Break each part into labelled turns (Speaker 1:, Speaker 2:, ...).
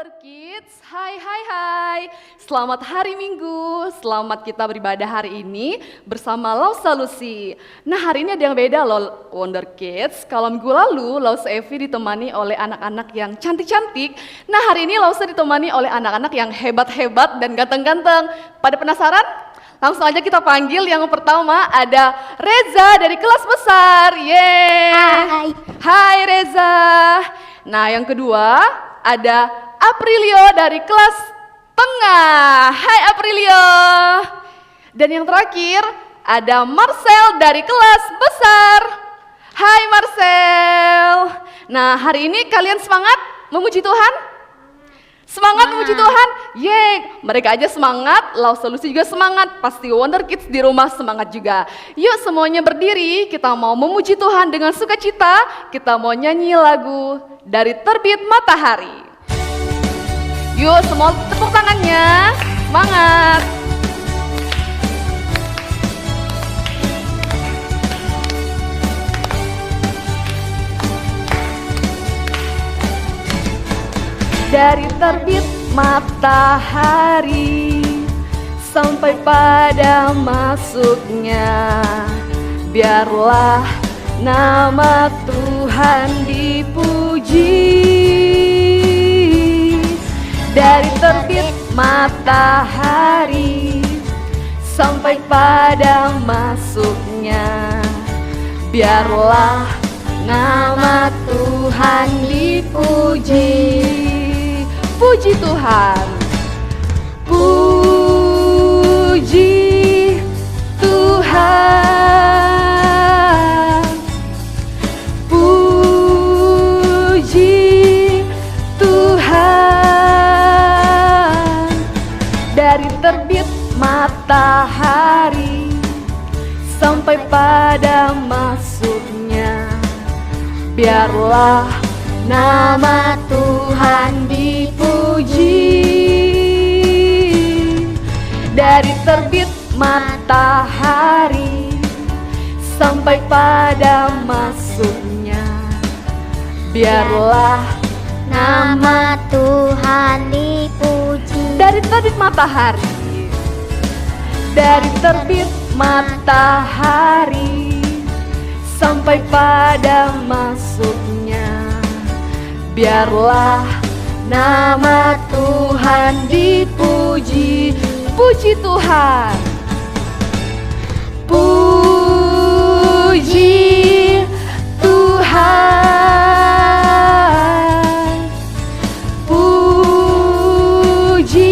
Speaker 1: Wonder Kids, hai. Selamat hari Minggu, selamat kita beribadah hari ini bersama Lausa Lucy. Nah hari ini ada yang beda loh Wonder Kids. Kalau minggu lalu Lausa Evi ditemani oleh anak-anak yang cantik-cantik. Nah hari ini Lausa ditemani oleh anak-anak yang hebat-hebat dan ganteng-ganteng. Pada penasaran? Langsung aja kita panggil. Yang pertama ada Reza dari kelas besar. Yeay. Hai Reza. Nah yang kedua ada Aprilio dari kelas tengah. Hai Aprilio. Dan yang terakhir ada Marcel dari kelas besar. Hai Marcel. Nah hari ini kalian semangat memuji Tuhan? Semangat memuji Tuhan? Yeay, mereka aja semangat, Lausa Lucy juga semangat, pasti Wonder Kids di rumah semangat juga. Yuk semuanya berdiri, kita mau memuji Tuhan dengan sukacita, kita mau nyanyi lagu Dari Terbit Matahari. Yuk semua tepuk tangannya, semangat. Dari terbit matahari sampai pada masuknya, biarlah nama Tuhan dipuji. Dari terbit matahari sampai pada masuknya, biarlah nama Tuhan dipuji. Puji Tuhan, puji Tuhan, puji Tuhan. Dari terbit matahari sampai pada masuknya, biarlah nama Tuhan dipuji. Dari terbit matahari sampai pada masuknya, biarlah
Speaker 2: nama Tuhan dipuji.
Speaker 1: Dari terbit matahari, dari terbit matahari sampai pada masuknya, biarlah nama Tuhan dipuji. Puji Tuhan, puji Tuhan, puji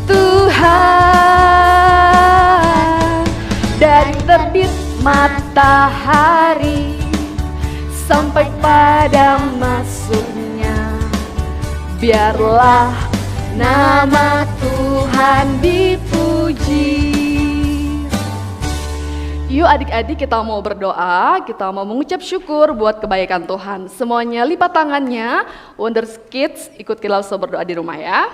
Speaker 1: Tuhan. Dari terbit matahari sampai pada masuknya, biarlah nama Tuhan dipuji. Yuk adik-adik kita mau berdoa, kita mau mengucap syukur buat kebaikan Tuhan. Semuanya lipat tangannya, Wonder Kids ikut Lausa berdoa di rumah ya.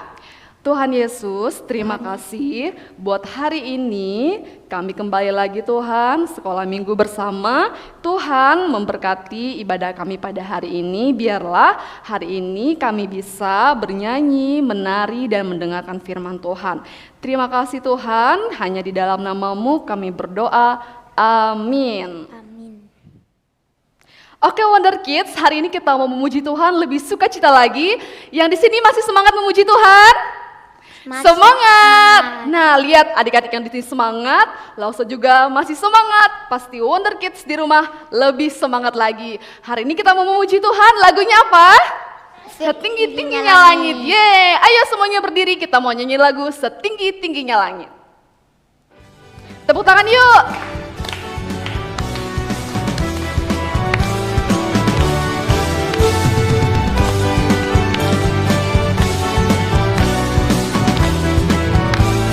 Speaker 1: Tuhan Yesus, terima kasih buat hari ini kami kembali lagi Tuhan, sekolah minggu bersama. Tuhan memberkati ibadah kami pada hari ini, biarlah hari ini kami bisa bernyanyi, menari, dan mendengarkan firman Tuhan. Terima kasih Tuhan, hanya di dalam nama-Mu kami berdoa, amin. Oke Wonder Kids, hari ini kita mau memuji Tuhan lebih sukacita lagi. Yang di sini masih semangat memuji Tuhan? Semangat. Nah lihat adik-adik yang di sini semangat, Lausa juga masih semangat. Pasti Wonder Kids di rumah lebih semangat lagi. Hari ini kita mau memuji Tuhan, lagunya apa? Setinggi-tingginya langit. Yeay, ayo semuanya berdiri, kita mau nyanyi lagu Setinggi-tingginya Langit. Tepuk tangan yuk.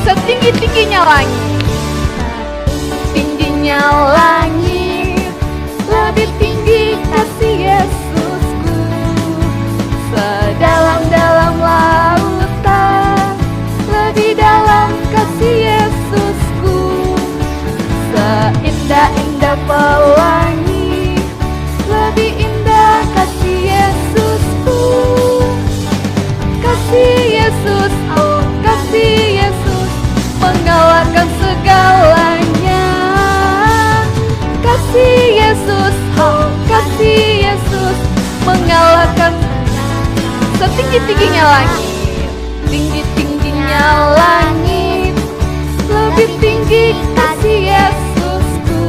Speaker 1: Setinggi-tingginya langit, tingginya langit, lebih tinggi kasih Yesusku. Sedalam-dalam lautan, lebih dalam kasih Yesusku. Seindah-indah pelangi, lebih indah kasih Yesusku. Menyalakan setinggi-tingginya langit, tinggi-tingginya langit, lebih tinggi kasih Yesusku.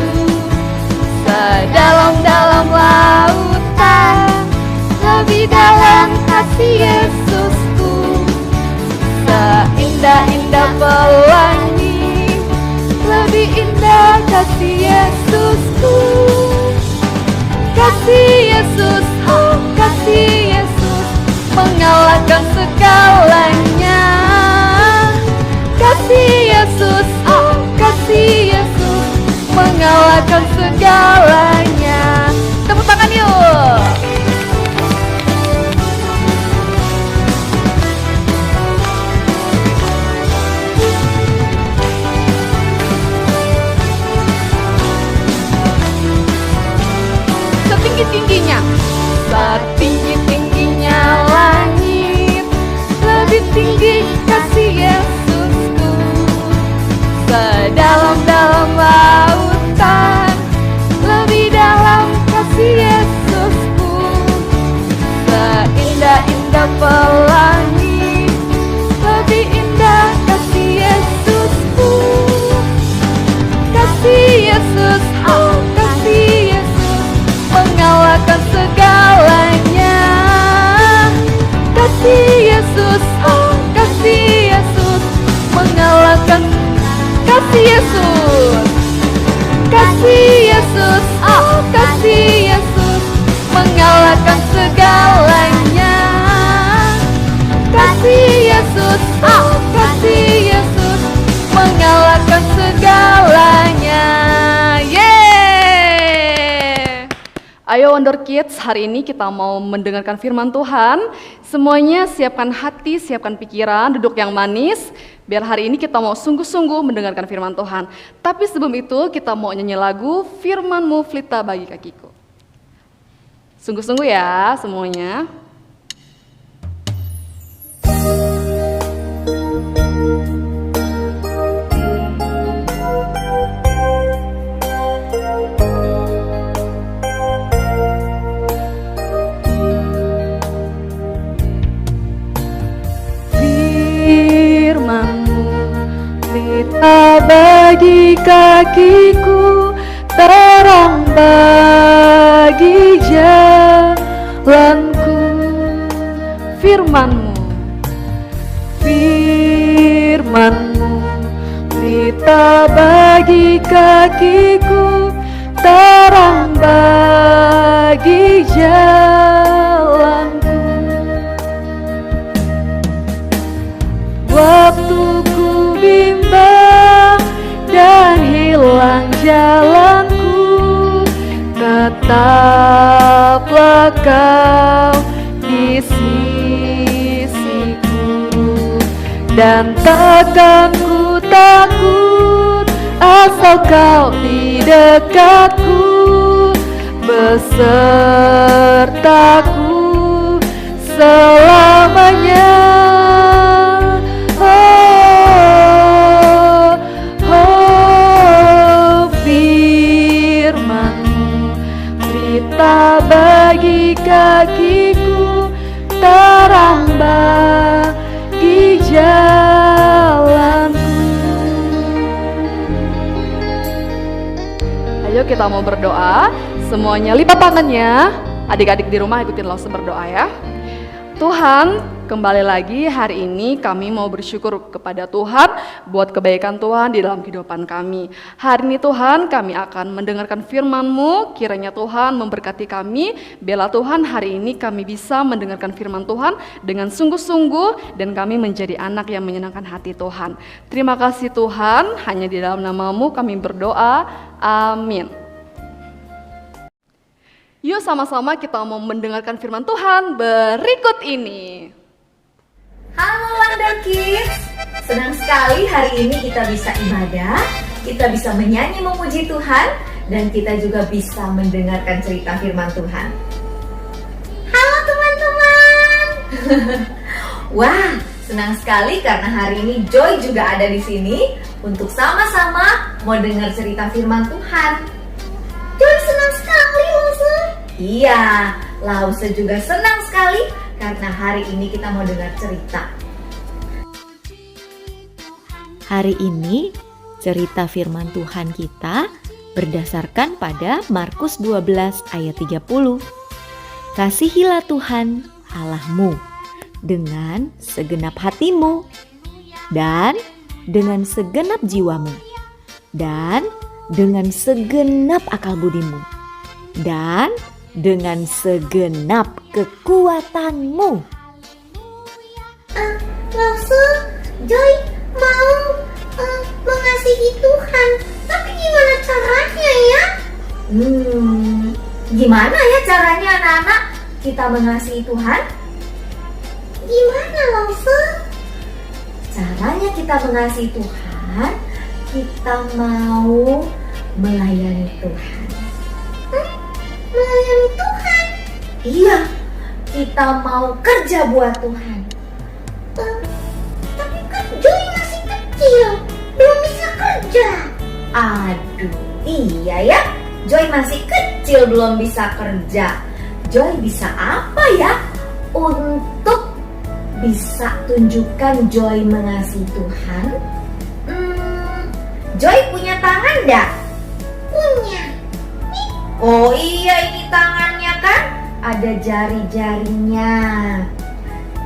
Speaker 1: Sedalam-dalam lautan, lebih dalam kasih Yesusku. Seindah-indah pelangi, lebih indah kasih Yesusku. Kasih Yesus, oh kasih Yesus, mengalahkan segalanya. Kasih Yesus, oh kasih Yesus, mengalahkan segalanya. Tepuk tangan yuk. Setinggi-tingginya, setinggi-tingginya langit, lebih tinggi kasih Yesusku. Sedalam-dalam lautan, lebih dalam kasih Yesusku. Seindah-indah pelangi, lebih indah kasih Yesusku. Kasih Yesus, oh kasih Yesus, mengalahkan segalanya. Kasih Yesus, oh kasih Yesus, mengalahkan kasih Yesus. Kasih Yesus, oh kasih Yesus, mengalahkan segalanya. Kasih Yesus, oh kasih Yesus, mengalahkan segalanya. Yeay! Ayo Wonder Kids, hari ini kita mau mendengarkan firman Tuhan. Semuanya siapkan hati, siapkan pikiran, duduk yang manis, biar hari ini kita mau sungguh-sungguh mendengarkan firman Tuhan. Tapi sebelum itu kita mau nyanyi lagu Firman-Mu Pelita Bagi Kakiku. Sungguh-sungguh ya semuanya. Firman-Mu pelita bagi kakiku, terang bagi jalanku. Firman-Mu, Firman-Mu pelita bagi kakiku, terang bagi jalanku. Waktu ku bimbang dan hilang jalanku, tetaplah Kau di sisiku. Dan takkan ku takut asal Kau di dekatku, besertaku selamanya. Firman-Mu pelita bagi kakiku, terang bagi jalanku. Ayo kita mau berdoa. Semuanya lipat tangannya. Adik-adik di rumah ikutin Lause berdoa ya. Tuhan, kembali lagi hari ini kami mau bersyukur kepada Tuhan buat kebaikan Tuhan di dalam kehidupan kami. Hari ini Tuhan kami akan mendengarkan firman-Mu, kiranya Tuhan memberkati kami. Biarlah Tuhan hari ini kami bisa mendengarkan firman Tuhan dengan sungguh-sungguh dan kami menjadi anak yang menyenangkan hati Tuhan. Terima kasih Tuhan, hanya di dalam nama-Mu kami berdoa, amin. Yuk sama-sama kita mau mendengarkan firman Tuhan berikut ini.
Speaker 3: Halo Wonder Kids, senang sekali hari ini kita bisa ibadah, kita bisa menyanyi memuji Tuhan, dan kita juga bisa mendengarkan cerita firman Tuhan. Halo teman-teman. Wah, senang sekali karena hari ini Joy juga ada di sini untuk sama-sama mau dengar cerita firman Tuhan. Joy senang sekali, Lause. Iya, Lause juga senang sekali karena hari ini kita mau dengar cerita.
Speaker 4: Hari ini cerita firman Tuhan kita berdasarkan pada Markus 12 ayat 30. Kasihilah Tuhan Allahmu dengan segenap hatimu dan dengan segenap jiwamu dan dengan segenap akal budimu dan dengan segenap kekuatanmu.
Speaker 2: Lause, Joy mau mengasihi Tuhan, tapi gimana caranya ya?
Speaker 3: Gimana ya caranya anak-anak kita mengasihi Tuhan?
Speaker 2: Gimana Lause?
Speaker 3: Caranya kita mengasihi Tuhan, kita mau melayani Tuhan.
Speaker 2: Melayani Tuhan?
Speaker 3: Iya, kita mau kerja buat Tuhan.
Speaker 2: Tapi kan Joy masih kecil, belum bisa kerja.
Speaker 3: Aduh, iya ya, Joy masih kecil belum bisa kerja. Joy bisa apa ya untuk bisa tunjukkan Joy mengasihi Tuhan? Joy punya tangan enggak?
Speaker 2: Punya.
Speaker 3: Oh iya, ini tangannya kan ada jari-jarinya.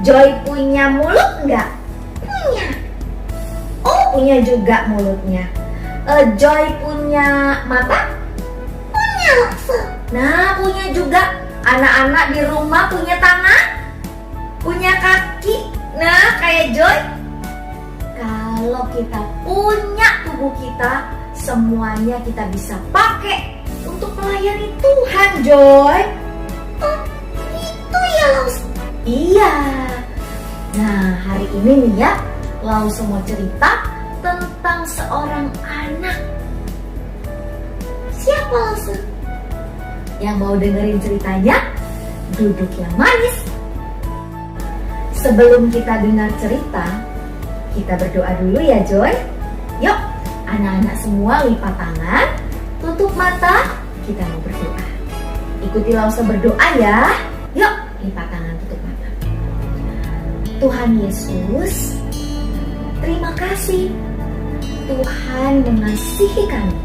Speaker 3: Joy punya mulut enggak?
Speaker 2: Punya.
Speaker 3: Oh, punya juga mulutnya. Joy punya mata?
Speaker 2: Punya Lause.
Speaker 3: Nah, punya juga. Anak-anak di rumah punya tangan? Punya kaki? Nah, kayak Joy. Kalau kita punya tubuh kita, semuanya kita bisa pakai untuk melayani Tuhan, Joy.
Speaker 2: Oh, itu ya Lause.
Speaker 3: Iya. Nah, hari ini nih ya, Lause mau cerita tentang seorang anak.
Speaker 2: Siapa Lause?
Speaker 3: Yang mau dengerin ceritanya, duduk yang manis. Sebelum kita dengar cerita, kita berdoa dulu ya, Joy. Yuk, anak-anak semua lipat tangan, tutup mata, kita mau berdoa. Ikuti Lause berdoa ya. Yuk, lipat tangan, tutup mata. Tuhan Yesus, terima kasih. Tuhan mengasihi kami.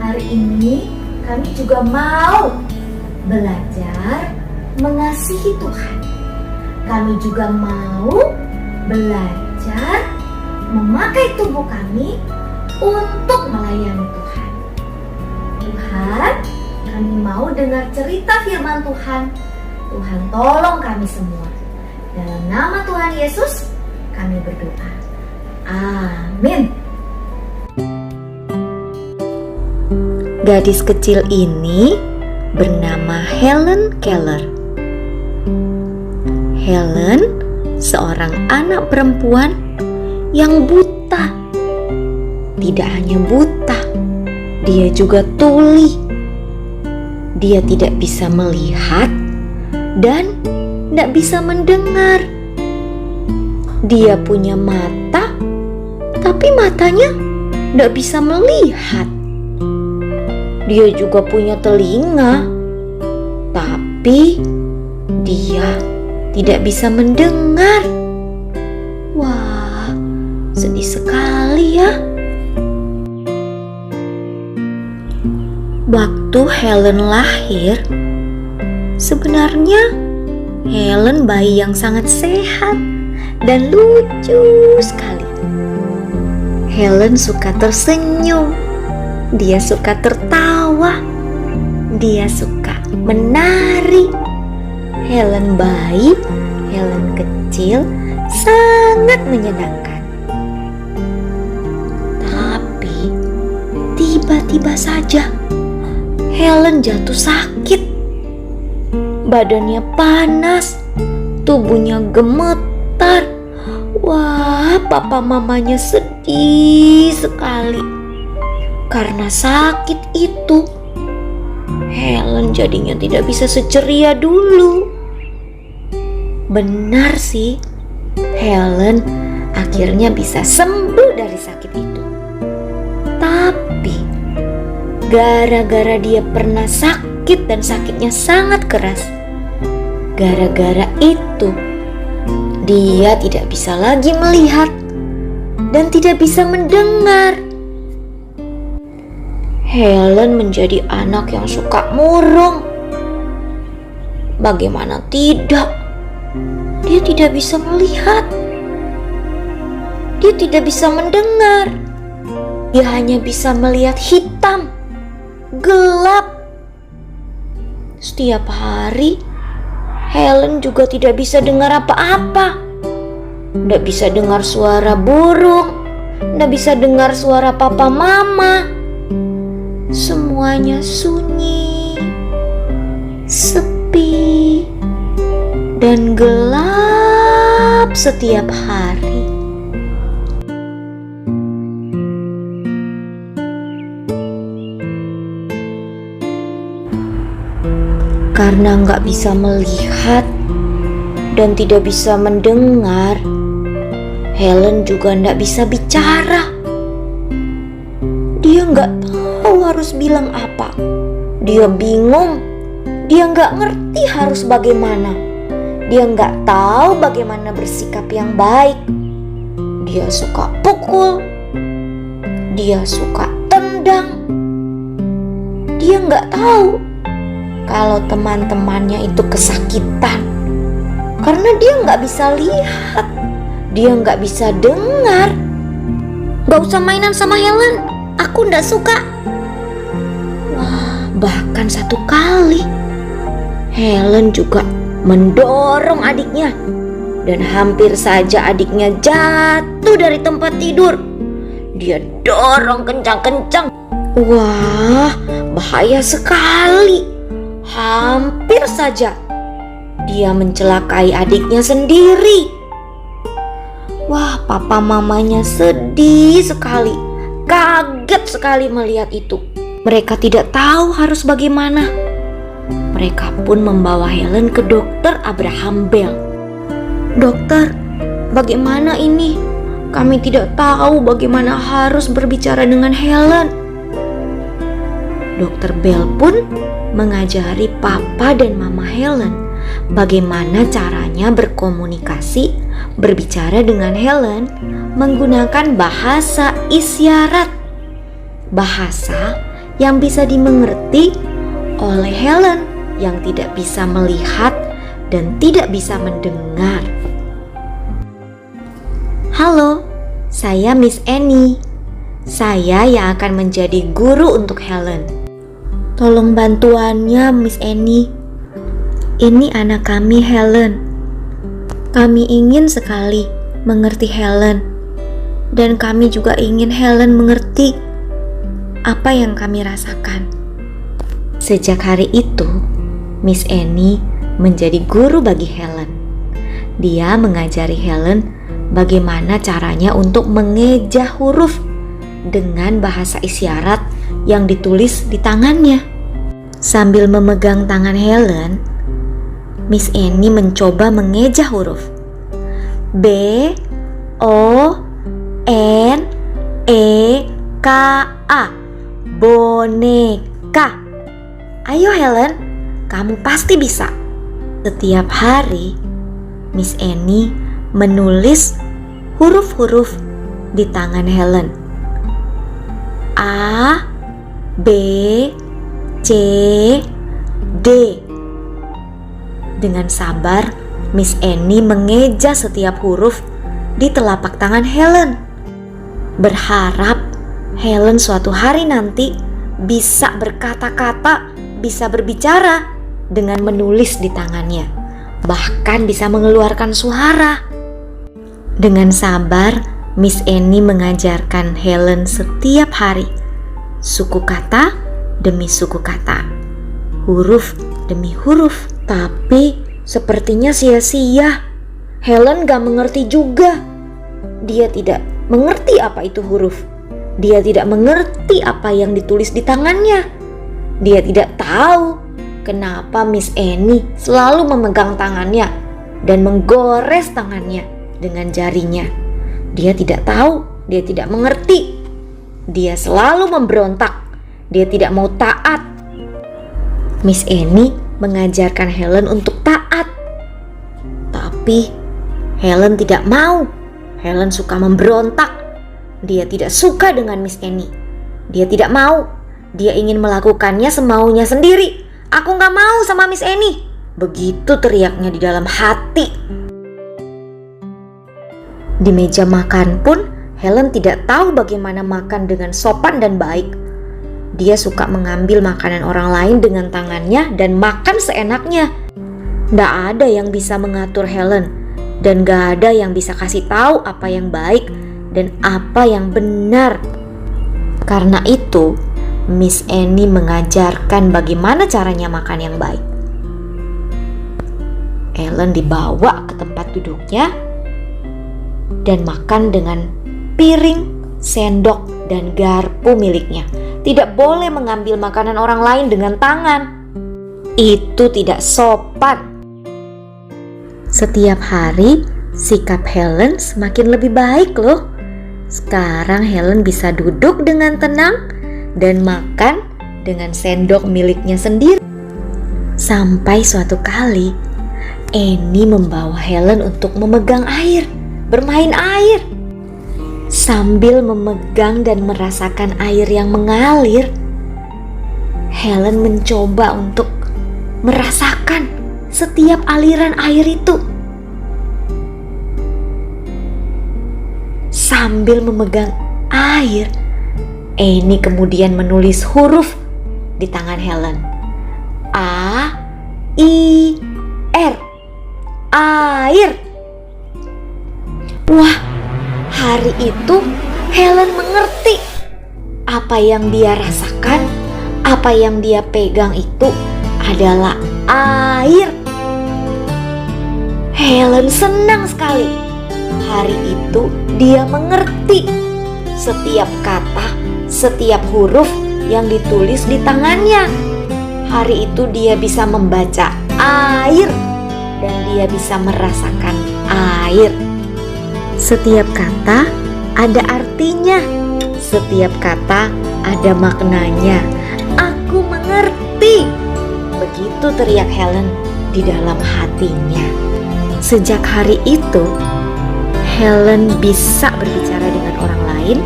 Speaker 3: Hari ini kami juga mau belajar mengasihi Tuhan. Kami juga mau belajar memakai tubuh kami untuk melayani Tuhan. Tuhan, kami mau dengar cerita firman Tuhan. Tuhan tolong kami semua. Dalam nama Tuhan Yesus, kami berdoa. Amin.
Speaker 4: Gadis kecil ini bernama Helen Keller. Helen seorang anak perempuan yang buta. Tidak hanya buta, dia juga tuli. Dia tidak bisa melihat dan tidak bisa mendengar. Dia punya mata, tapi matanya tidak bisa melihat. Dia juga punya telinga, tapi dia tidak bisa mendengar. Wah, sedih sekali ya. Waktu Helen lahir, sebenarnya Helen bayi yang sangat sehat dan lucu sekali. Helen suka tersenyum, dia suka tertawa, dia suka menari. Helen bayi, Helen kecil, sangat menyenangkan. Tapi tiba-tiba saja Helen jatuh sakit. Badannya panas, tubuhnya gemetar. Wah, papa mamanya sedih sekali. Karena sakit itu, Helen jadinya tidak bisa seceria dulu. Benar sih, Helen akhirnya bisa sembuh dari sakit itu. Tapi gara-gara dia pernah sakit dan sakitnya sangat keras, Gara-gara itu, dia tidak bisa lagi melihat dan tidak bisa mendengar. Helen menjadi anak yang suka murung. Bagaimana tidak? Dia tidak bisa melihat. Dia tidak bisa mendengar. Dia hanya bisa melihat hitam, gelap. Setiap hari, Helen juga tidak bisa dengar apa-apa. Tidak bisa dengar suara burung, tidak bisa dengar suara papa mama. Semuanya sunyi, sepi, dan gelap setiap hari. Karena nggak bisa melihat dan tidak bisa mendengar, Helen juga nggak bisa bicara. Dia nggak tahu harus bilang apa. Dia bingung. Dia nggak ngerti harus bagaimana. Dia nggak tahu bagaimana bersikap yang baik. Dia suka pukul. Dia suka tendang. Dia nggak tahu kalau teman-temannya itu kesakitan karena dia nggak bisa lihat, dia nggak bisa dengar. Gak usah mainan sama Helen, aku nggak suka. Wah, bahkan satu kali Helen juga mendorong adiknya dan hampir saja adiknya jatuh dari tempat tidur. Dia dorong kencang-kencang. Wah, bahaya sekali. Hampir saja dia mencelakai adiknya sendiri. Wah, papa mamanya sedih sekali, kaget sekali melihat itu. Mereka tidak tahu harus bagaimana. Mereka pun membawa Helen ke dokter Abraham Bell. Dokter, bagaimana ini? Kami tidak tahu bagaimana harus berbicara dengan Helen. Dokter Bell pun mengajari papa dan mama Helen bagaimana caranya berkomunikasi, berbicara dengan Helen menggunakan bahasa isyarat. Bahasa yang bisa dimengerti oleh Helen yang tidak bisa melihat dan tidak bisa mendengar. Halo, saya Miss Annie. Saya yang akan menjadi guru untuk Helen. Tolong bantuannya, Miss Annie. Ini anak kami, Helen. Kami ingin sekali mengerti Helen. Dan kami juga ingin Helen mengerti apa yang kami rasakan. Sejak hari itu, Miss Annie menjadi guru bagi Helen. Dia mengajari Helen bagaimana caranya untuk mengeja huruf dengan bahasa isyarat yang ditulis di tangannya. Sambil memegang tangan Helen, Miss Annie mencoba mengeja huruf B, O, N, E, K, A. Boneka. Ayo Helen, kamu pasti bisa. Setiap hari, Miss Annie menulis huruf-huruf di tangan Helen. A, B, C, D. Dengan sabar, Miss Annie mengeja setiap huruf di telapak tangan Helen. Berharap Helen suatu hari nanti bisa berkata-kata, bisa berbicara dengan menulis di tangannya, bahkan bisa mengeluarkan suara. Dengan sabar, Miss Annie mengajarkan Helen setiap hari suku kata demi suku kata, huruf demi huruf. Tapi sepertinya sia-sia. Helen gak mengerti juga. Dia tidak mengerti apa itu huruf. Dia tidak mengerti apa yang ditulis di tangannya. Dia tidak tahu kenapa Miss Annie selalu memegang tangannya dan menggores tangannya dengan jarinya. Dia tidak tahu, dia tidak mengerti. Dia selalu memberontak. Dia tidak mau taat. Miss Annie mengajarkan Helen untuk taat. Tapi Helen tidak mau. Helen suka memberontak. Dia tidak suka dengan Miss Annie. Dia tidak mau. Dia ingin melakukannya semaunya sendiri. Aku gak mau sama Miss Annie. Begitu teriaknya di dalam hati. Di meja makan pun Helen tidak tahu bagaimana makan dengan sopan dan baik. Dia suka mengambil makanan orang lain dengan tangannya dan makan seenaknya. Nggak ada yang bisa mengatur Helen, dan nggak ada yang bisa kasih tahu apa yang baik dan apa yang benar. Karena itu, Miss Annie mengajarkan bagaimana caranya makan yang baik. Helen dibawa ke tempat duduknya dan makan dengan piring, sendok, dan garpu miliknya. Tidak boleh mengambil makanan orang lain dengan tangan. Itu tidak sopan. Setiap hari, sikap Helen semakin lebih baik loh. Sekarang Helen bisa duduk dengan tenang dan makan dengan sendok miliknya sendiri. Sampai suatu kali, Annie membawa Helen untuk memegang air, bermain air. Sambil memegang dan merasakan air yang mengalir, Helen mencoba untuk merasakan setiap aliran air itu. Sambil memegang air, Annie kemudian menulis huruf di tangan Helen. A, I, R. Air. Wah, hari itu Helen mengerti apa yang dia rasakan, apa yang dia pegang itu adalah air. Helen senang sekali. Hari itu dia mengerti setiap kata, setiap huruf yang ditulis di tangannya. Hari itu dia bisa membaca air dan dia bisa merasakan air. Setiap kata ada artinya, setiap kata ada maknanya. Aku mengerti. Begitu teriak Helen di dalam hatinya. Sejak hari itu, Helen bisa berbicara dengan orang lain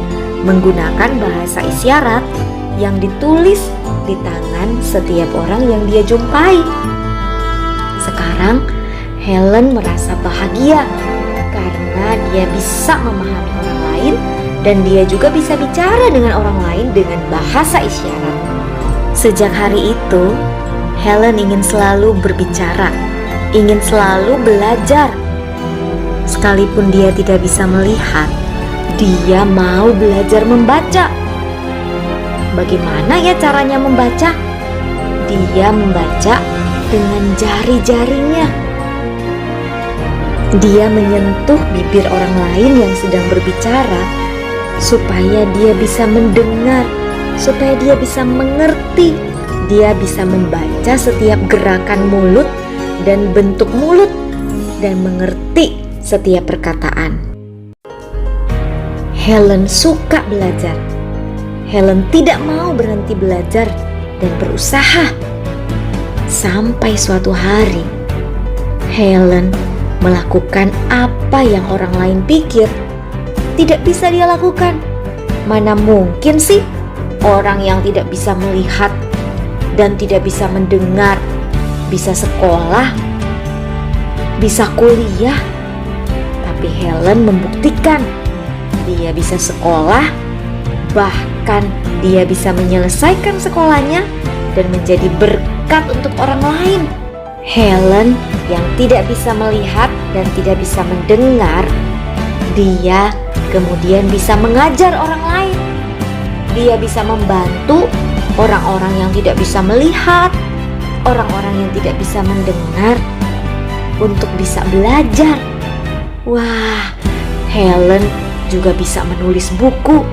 Speaker 4: menggunakan bahasa isyarat yang ditulis di tangan setiap orang yang dia jumpai. Sekarang Helen merasa bahagia karena dia bisa memahami orang lain dan dia juga bisa bicara dengan orang lain dengan bahasa isyarat. Sejak hari itu, Helen ingin selalu berbicara, ingin selalu belajar. Sekalipun dia tidak bisa melihat, dia mau belajar membaca. Bagaimana ya caranya membaca? Dia membaca dengan jari-jarinya. Dia menyentuh bibir orang lain yang sedang berbicara supaya dia bisa mendengar, supaya dia bisa mengerti. Dia bisa membaca setiap gerakan mulut dan bentuk mulut dan mengerti setiap perkataan. Helen suka belajar. Helen tidak mau berhenti belajar dan berusaha. Sampai suatu hari, Helen melakukan apa yang orang lain pikir tidak bisa dia lakukan. Mana mungkin sih orang yang tidak bisa melihat dan tidak bisa mendengar bisa sekolah, bisa kuliah. Tapi Helen membuktikan dia bisa sekolah, bahkan dia bisa menyelesaikan sekolahnya dan menjadi berkat untuk orang lain. Helen yang tidak bisa melihat dan tidak bisa mendengar, dia kemudian bisa mengajar orang lain. Dia bisa membantu orang-orang yang tidak bisa melihat, orang-orang yang tidak bisa mendengar untuk bisa belajar. Wah, Helen juga bisa menulis buku.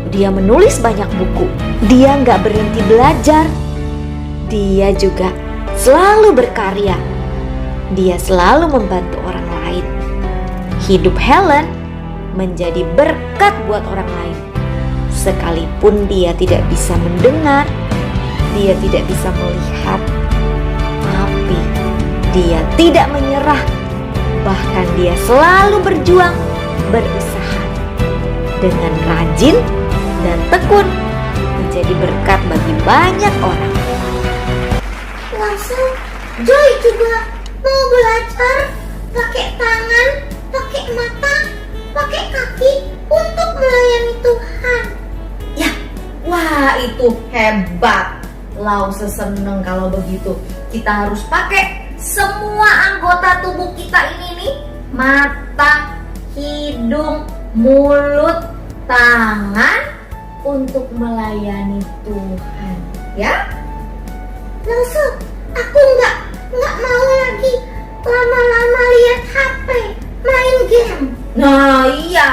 Speaker 4: Dia menulis banyak buku. Dia nggak berhenti belajar. Dia juga selalu berkarya. Dia selalu membantu orang lain. Hidup Helen menjadi berkat buat orang lain. Sekalipun dia tidak bisa mendengar, dia tidak bisa melihat, tapi dia tidak menyerah. bahkan dia selalu berjuang, berusaha dengan rajin dan tekun, menjadi berkat bagi banyak orang.
Speaker 2: Langsung Joy juga mau belajar pakai tangan, pakai mata, pakai kaki untuk melayani Tuhan.
Speaker 3: Ya, wah itu hebat. Lause seneng kalau begitu. Kita harus pakai semua anggota tubuh kita ini nih. Mata, hidung, mulut, tangan untuk melayani Tuhan. Ya?
Speaker 2: Langsung aku nggak mau lagi lama-lama lihat HP, main game.
Speaker 3: Nah iya,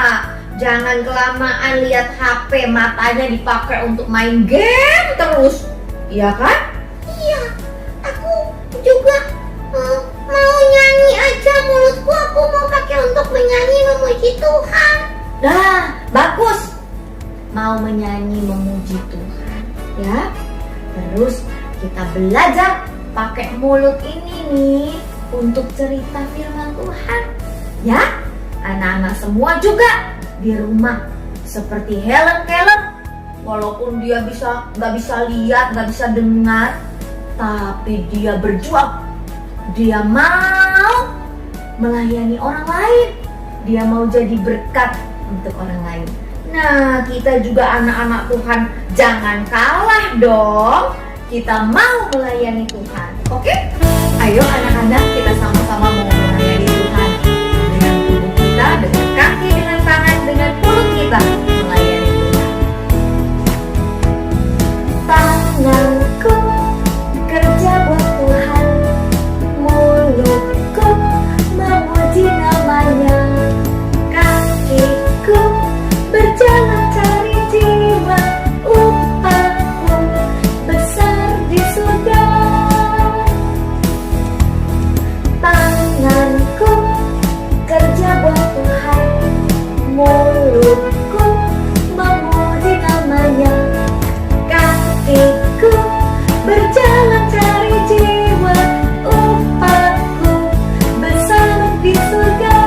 Speaker 3: jangan kelamaan lihat HP, matanya dipakai untuk main game terus. Iya kan?
Speaker 2: Iya, aku juga mau nyanyi aja, mulutku aku mau pakai untuk menyanyi memuji Tuhan.
Speaker 3: Nah, bagus. Mau menyanyi memuji Tuhan, ya. Terus kita belajar pakai mulut ini nih untuk cerita firman Tuhan. Ya, anak-anak semua juga di rumah seperti Helen Keller, walaupun dia nggak bisa lihat, nggak bisa dengar, tapi dia berjuang. Dia mau melayani orang lain. Dia mau jadi berkat untuk orang lain. Nah, kita juga anak-anak Tuhan jangan kalah dong. Kita mau melayani Tuhan. Oke? Ayo anak-anak, kita sama-sama mau melayani Tuhan. Dengan tubuh kita, dengan kaki, dengan tangan, dengan mulut kita melayani Tuhan.
Speaker 4: Tanganku kerja buat Tuhan, mulutku memuji namanya, kakiku berjalan cari jiwa, upahku besar di surga. Tanganku kerja buat Tuhan, mulutku memuji namanya, kakiku berjalan cari jiwa, upahku besar di surga.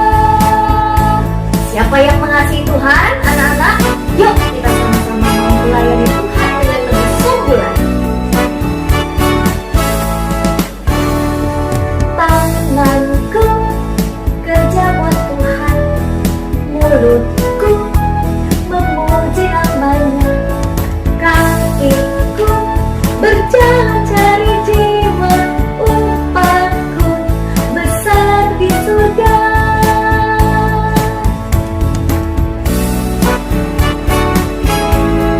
Speaker 3: Siapa yang mengasihi Tuhan, anak-anak? Yuk kita sama-sama mau melayani Tuhan dengan lebih sungguh lagi.
Speaker 4: Tanganku kerja buat Tuhan, mulutku memuji namanya, kakiku berjalan cari jiwa, upahku besar di surga.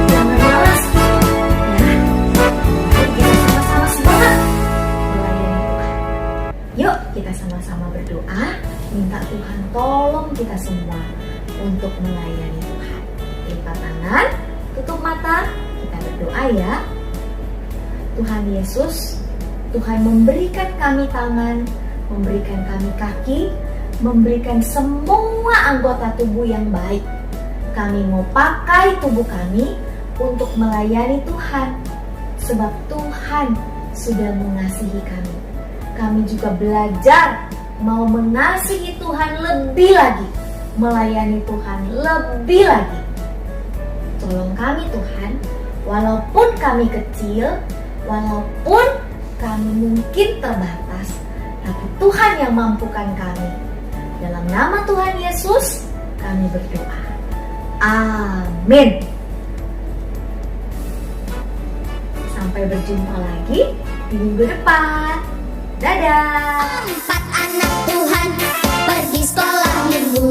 Speaker 4: Jangan malas, ya. Mari kita sama-sama semangat melayani Tuhan.
Speaker 3: Yuk kita sama-sama berdoa, minta Tuhan tolong kita semua untuk melayani Tuhan. Lipat tangan, tutup mata, kita berdoa ya. Tuhan Yesus, Tuhan memberikan kami tangan, memberikan kami kaki, memberikan semua anggota tubuh yang baik. Kami mau pakai tubuh kami untuk melayani Tuhan, sebab Tuhan sudah mengasihi kami. Kami juga belajar mau mengasihi Tuhan lebih lagi, melayani Tuhan lebih lagi. Tolong kami Tuhan, walaupun kami kecil, walaupun kami mungkin terbatas, tapi Tuhan yang mampukan kami. Dalam nama Tuhan Yesus, kami berdoa. Amin. Sampai berjumpa lagi di minggu depan. Dadah.
Speaker 2: 4 anak Tuhan pergi sekolah minggu.